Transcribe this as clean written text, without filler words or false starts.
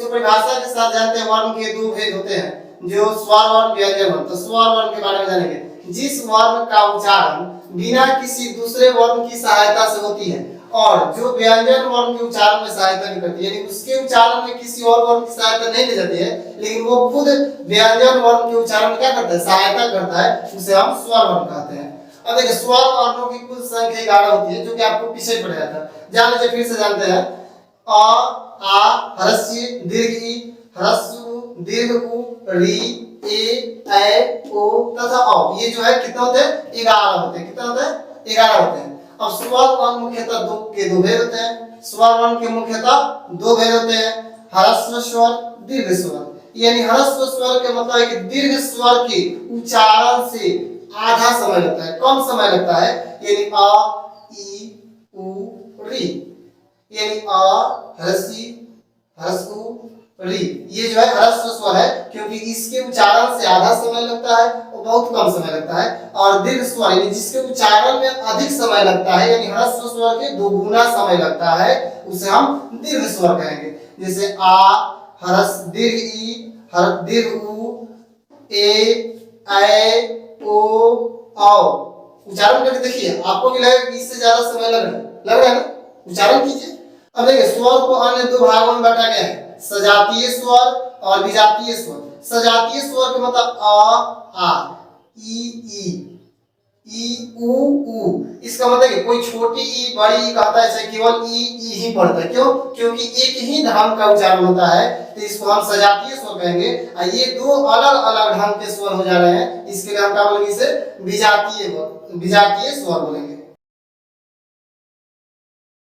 तो परिभाषा के साथ जानते हैं वर्ण के दो भेद होते हैं, जो स्वर वर्ण व्यंजन वर्ण। तो स्वर वर्ण के बारे में जानेंगे, जिस वर्ण का उच्चारण बिना किसी दूसरे वर्ण की सहायता से होती है और जो व्यंजन वर्ण के उच्चारण में सहायता नहीं करती है, यानी उसके उच्चारण में किसी और वर्ण की सहायता नहीं ली जाती है, लेकिन वो खुद व्यंजन वर्ण के उच्चारण में क्या करता है, सहायता करता है, उसे हम स्वर वर्ण कहते हैं। अब देखिए स्वर वर्णों की कुल संख्या 11 होती है, जो कि आपको पीछे पढ़ाया था। जान लीजिए, फिर से जानते हैं। अ, आ, ह्रस्व दीर्घ ई, ह्रस्व दीर्घ उ, री, ए, ऐ, ओ तथा औ। ये जो है कितना होते हैं, 11 होते हैं। कितना होते हैं, 11 होते हैं। अब स्वर वर्ण मुख्यतः दो भेद होते हैं। स्वर वर्ण के मुख्यतः दो भेद होते हैं, ह्रस्व स्वर, दीर्घ स्वर। यानी ह्रस्व स्वर के मतलब है कि दीर्घ स्वर के उच्चारण से आधा समय लगता है, कम समय लगता है, यानी अ, ई, उ, री, यानी अ, ह्रस्व री, ये जो है ह्रस्व स्वर है, क्योंकि इसके उच्चारण से आधा समय लगता है और बहुत कम समय लगता है। और दीर्घ स्वर यानी जिसके उच्चारण में अधिक समय लगता है, यानी ह्रस्व स्वर के दोगुना समय लगता है, उसे हम दीर्घ स्वर कहेंगे। जैसे आ, ह्रस्व दीर्घ ई, दीर्घ उ, ए, ऐ, ओ, औ। उच्चारण करके देखिए, आपको भी लगेगा कि इससे ज्यादा समय लग रहा है ना। उच्चारण कीजिए। अब देखिए स्वर को अन्य दो भागों में बांटा गया है, सजातीय स्वर और विजातीय स्वर। सजातीय स्वर के मतलब अ, आ, ई, उ, ऊ। इसका मतलब है कोई छोटी ई बड़ी ई कहता है, ऐसे केवल ई ही पढ़ता है। क्यों? क्योंकि एक ही ढंग का उच्चारण होता है, तो इसको हम सजातीय स्वर कहेंगे। और ये दो अलग अलग ढंग के स्वर हो जा रहे हैं, इसके लिए हम क्या बोलेंगे, इसे विजातीय स्वर बोलेंगे।